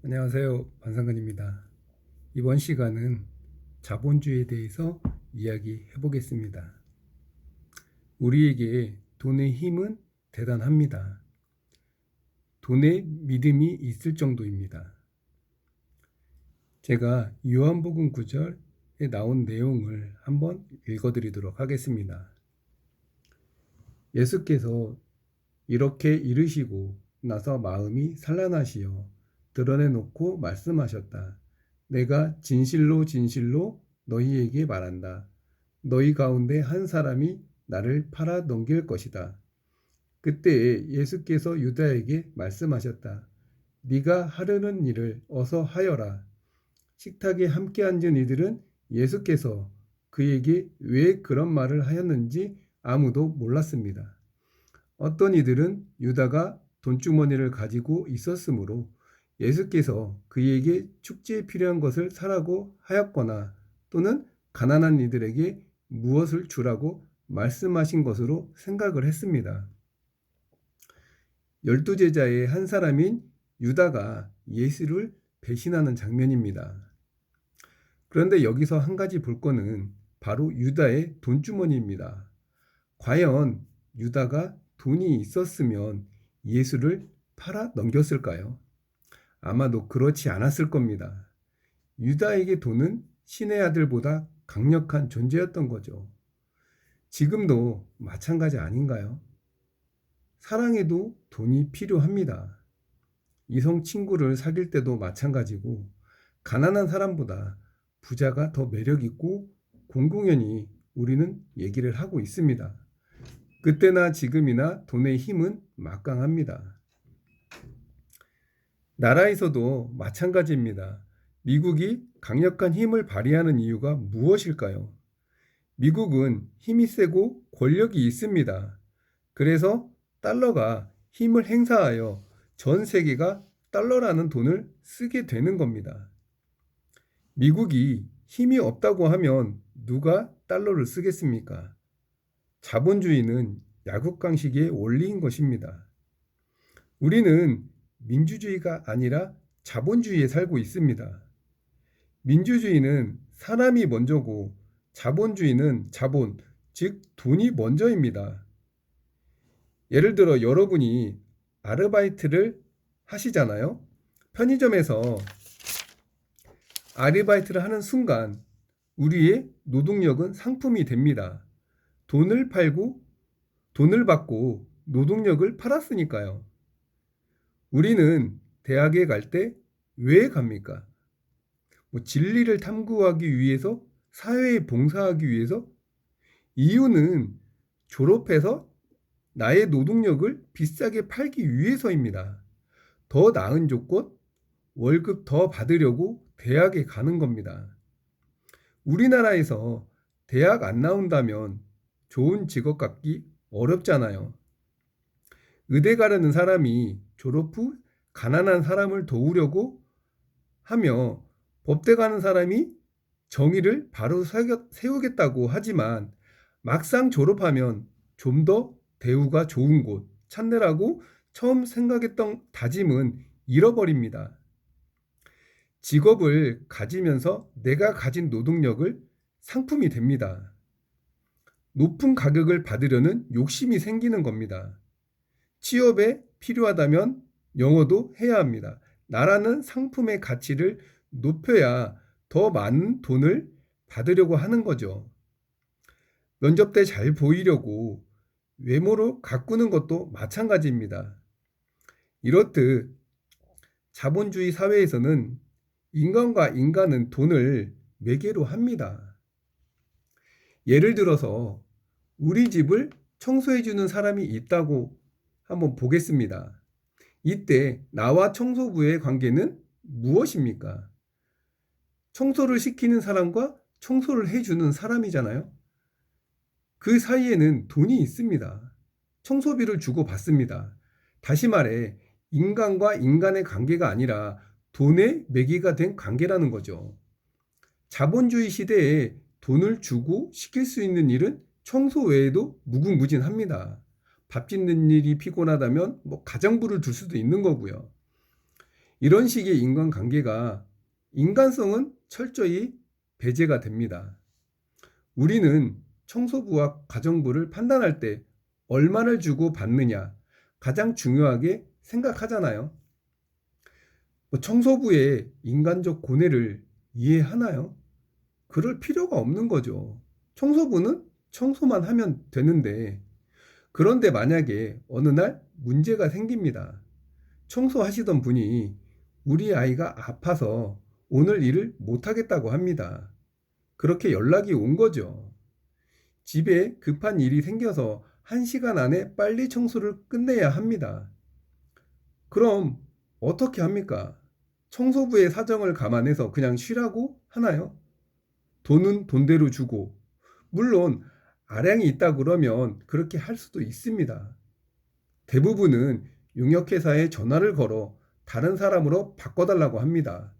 안녕하세요. 반상근입니다. 이번 시간은 자본주의에 대해서 이야기해 보겠습니다. 우리에게 돈의 힘은 대단합니다. 돈에 믿음이 있을 정도입니다. 제가 요한복음 9절에 나온 내용을 한번 읽어드리도록 하겠습니다. 예수께서 이렇게 이르시고 나서 마음이 산란하시어 드러내놓고 말씀하셨다. 내가 진실로 진실로 너희에게 말한다. 너희 가운데 한 사람이 나를 팔아 넘길 것이다. 그때 예수께서 유다에게 말씀하셨다. 네가 하려는 일을 어서 하여라. 식탁에 함께 앉은 이들은 예수께서 그에게 왜 그런 말을 하였는지 아무도 몰랐습니다. 어떤 이들은 유다가 돈주머니를 가지고 있었으므로 예수께서 그에게 축제에 필요한 것을 사라고 하였거나 또는 가난한 이들에게 무엇을 주라고 말씀하신 것으로 생각을 했습니다. 12제자의 한 사람인 유다가 예수를 배신하는 장면입니다. 그런데 여기서 한 가지 볼 거는 바로 유다의 돈주머니입니다. 과연 유다가 돈이 있었으면 예수를 팔아 넘겼을까요? 아마도 그렇지 않았을 겁니다. 유다에게 돈은 신의 아들보다 강력한 존재였던 거죠. 지금도 마찬가지 아닌가요? 사랑에도 돈이 필요합니다. 이성 친구를 사귈 때도 마찬가지고, 가난한 사람보다 부자가 더 매력있고 공공연히 우리는 얘기를 하고 있습니다. 그때나 지금이나 돈의 힘은 막강합니다. 나라에서도 마찬가지입니다. 미국이 강력한 힘을 발휘하는 이유가 무엇일까요? 미국은 힘이 세고 권력이 있습니다. 그래서 달러가 힘을 행사하여 전 세계가 달러라는 돈을 쓰게 되는 겁니다. 미국이 힘이 없다고 하면 누가 달러를 쓰겠습니까? 자본주의는 약육강식의 원리인 것입니다. 우리는 민주주의가 아니라 자본주의에 살고 있습니다. 민주주의는 사람이 먼저고 자본주의는 자본, 즉 돈이 먼저입니다. 예를 들어 여러분이 아르바이트를 하시잖아요. 편의점에서 아르바이트를 하는 순간 우리의 노동력은 상품이 됩니다. 돈을 받고 노동력을 팔았으니까요. 우리는 대학에 갈 때 왜 갑니까? 진리를 탐구하기 위해서, 사회에 봉사하기 위해서? 이유는 졸업해서 나의 노동력을 비싸게 팔기 위해서입니다. 더 나은 조건, 월급 더 받으려고 대학에 가는 겁니다. 우리나라에서 대학 안 나온다면 좋은 직업 갖기 어렵잖아요. 의대 가려는 사람이 졸업 후 가난한 사람을 도우려고 하며, 법대 가는 사람이 정의를 바로 세우겠다고 하지만 막상 졸업하면 좀 더 대우가 좋은 곳 찾느라고 처음 생각했던 다짐은 잃어버립니다. 직업을 가지면서 내가 가진 노동력을 상품이 됩니다. 높은 가격을 받으려는 욕심이 생기는 겁니다. 취업에 필요하다면 영어도 해야 합니다. 나라는 상품의 가치를 높여야 더 많은 돈을 받으려고 하는 거죠. 면접 때 잘 보이려고 외모로 가꾸는 것도 마찬가지입니다. 이렇듯 자본주의 사회에서는 인간과 인간은 돈을 매개로 합니다. 예를 들어서 우리 집을 청소해주는 사람이 있다고 한번 보겠습니다. 이때 나와 청소부의 관계는 무엇입니까? 청소를 시키는 사람과 청소를 해주는 사람이잖아요. 그 사이에는 돈이 있습니다. 청소비를 주고 받습니다. 다시 말해 인간과 인간의 관계가 아니라 돈의 매개가 된 관계라는 거죠. 자본주의 시대에 돈을 주고 시킬 수 있는 일은 청소 외에도 무궁무진합니다. 밥 짓는 일이 피곤하다면 가정부를 둘 수도 있는 거고요. 이런 식의 인간관계가 인간성은 철저히 배제가 됩니다. 우리는 청소부와 가정부를 판단할 때 얼마를 주고 받느냐 가장 중요하게 생각하잖아요. 청소부의 인간적 고뇌를 이해하나요? 그럴 필요가 없는 거죠. 청소부는 청소만 하면 되는데, 그런데 만약에 어느 날 문제가 생깁니다. 청소하시던 분이 우리 아이가 아파서 오늘 일을 못하겠다고 합니다. 그렇게 연락이 온 거죠. 집에 급한 일이 생겨서 1시간 안에 빨리 청소를 끝내야 합니다. 그럼 어떻게 합니까? 청소부의 사정을 감안해서 그냥 쉬라고 하나요? 돈은 돈대로 주고, 물론 아량이 있다 그러면 그렇게 할 수도 있습니다. 대부분은 용역회사에 전화를 걸어 다른 사람으로 바꿔달라고 합니다.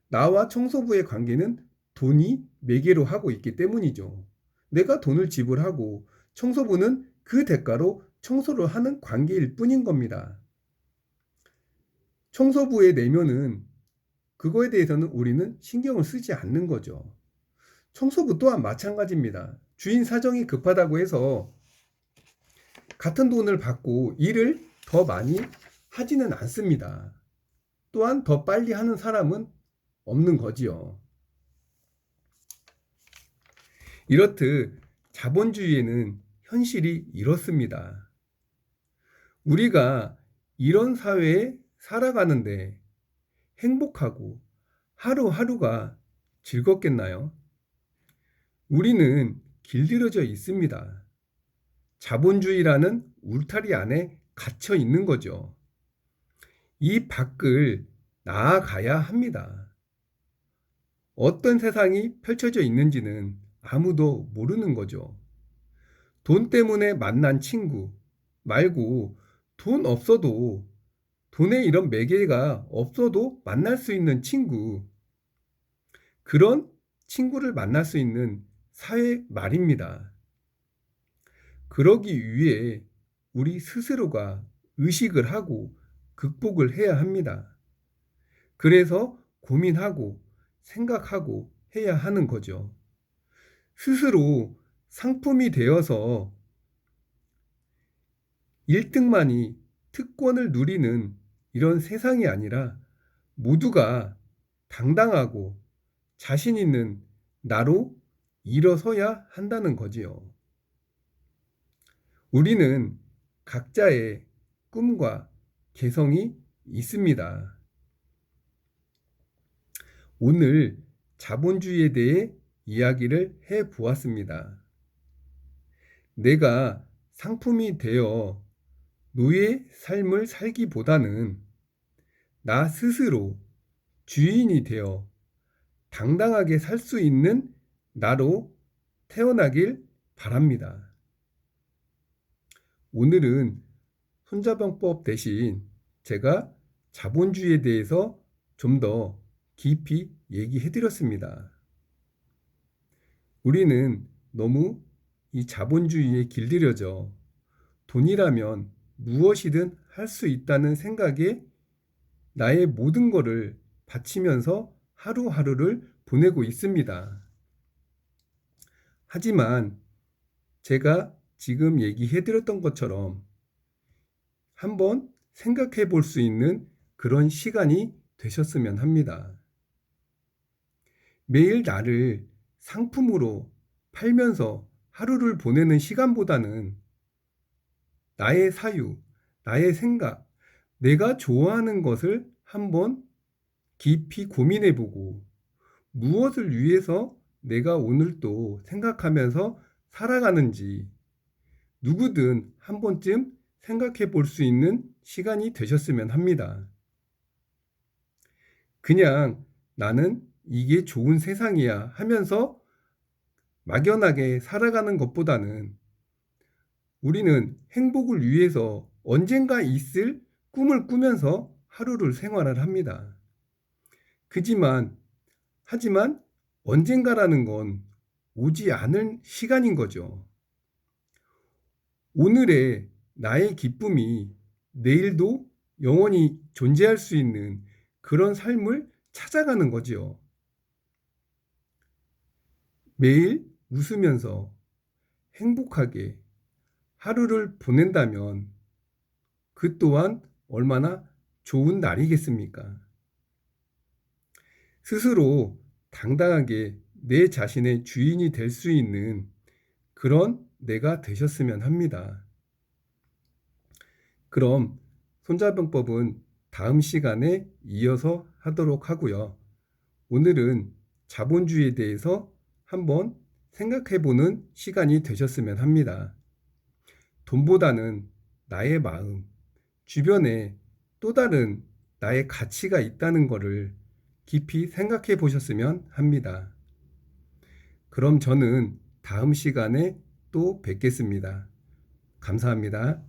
나와 청소부의 관계는 돈이 매개로 하고 있기 때문이죠. 내가 돈을 지불하고 청소부는 그 대가로 청소를 하는 관계일 뿐인 겁니다. 청소부의 내면은 그거에 대해서는 우리는 신경을 쓰지 않는 거죠. 청소부 또한 마찬가지입니다. 주인 사정이 급하다고 해서 같은 돈을 받고 일을 더 많이 하지는 않습니다. 또한 더 빨리 하는 사람은 없는 거지요. 이렇듯 자본주의에는 현실이 이렇습니다. 우리가 이런 사회에 살아가는데 행복하고 하루하루가 즐겁겠나요? 우리는 길들여져 있습니다. 자본주의라는 울타리 안에 갇혀 있는 거죠. 이 밖을 나아가야 합니다. 어떤 세상이 펼쳐져 있는지는 아무도 모르는 거죠. 돈 때문에 만난 친구 말고 돈 없어도 돈의 이런 매개가 없어도 만날 수 있는 친구, 그런 친구를 만날 수 있는 사회 말입니다. 그러기 위해 우리 스스로가 의식을 하고 극복을 해야 합니다. 그래서 고민하고 생각하고 해야 하는 거죠. 스스로 상품이 되어서 1등만이 특권을 누리는 이런 세상이 아니라 모두가 당당하고 자신 있는 나로 일어서야 한다는 거지요. 우리는 각자의 꿈과 개성이 있습니다. 오늘 자본주의에 대해 이야기를 해 보았습니다. 내가 상품이 되어 노예의 삶을 살기보다는 나 스스로 주인이 되어 당당하게 살 수 있는 나로 태어나길 바랍니다. 오늘은 손자병법 대신 제가 자본주의에 대해서 좀 더 깊이 얘기해 드렸습니다. 우리는 너무 이 자본주의에 길들여져 돈이라면 무엇이든 할 수 있다는 생각에 나의 모든 것을 바치면서 하루하루를 보내고 있습니다. 하지만 제가 지금 얘기해 드렸던 것처럼 한번 생각해 볼 수 있는 그런 시간이 되셨으면 합니다. 매일 나를 상품으로 팔면서 하루를 보내는 시간보다는 나의 사유, 나의 생각, 내가 좋아하는 것을 한번 깊이 고민해 보고 무엇을 위해서 내가 오늘 또 생각하면서 살아가는지 누구든 한 번쯤 생각해 볼 수 있는 시간이 되셨으면 합니다. 그냥 나는 이게 좋은 세상이야 하면서 막연하게 살아가는 것보다는 우리는 행복을 위해서 언젠가 있을 꿈을 꾸면서 하루를 생활을 합니다. 하지만 언젠가라는 건 오지 않을 시간인 거죠. 오늘의 나의 기쁨이 내일도 영원히 존재할 수 있는 그런 삶을 찾아가는 거지요. 매일 웃으면서 행복하게 하루를 보낸다면 그 또한 얼마나 좋은 날이겠습니까? 스스로 당당하게 내 자신의 주인이 될 수 있는 그런 내가 되셨으면 합니다. 그럼 손자병법은 다음 시간에 이어서 하도록 하고요. 오늘은 자본주의에 대해서 한번 생각해 보는 시간이 되셨으면 합니다. 돈보다는 나의 마음, 주변에 또 다른 나의 가치가 있다는 것을 깊이 생각해 보셨으면 합니다. 그럼 저는 다음 시간에 또 뵙겠습니다. 감사합니다.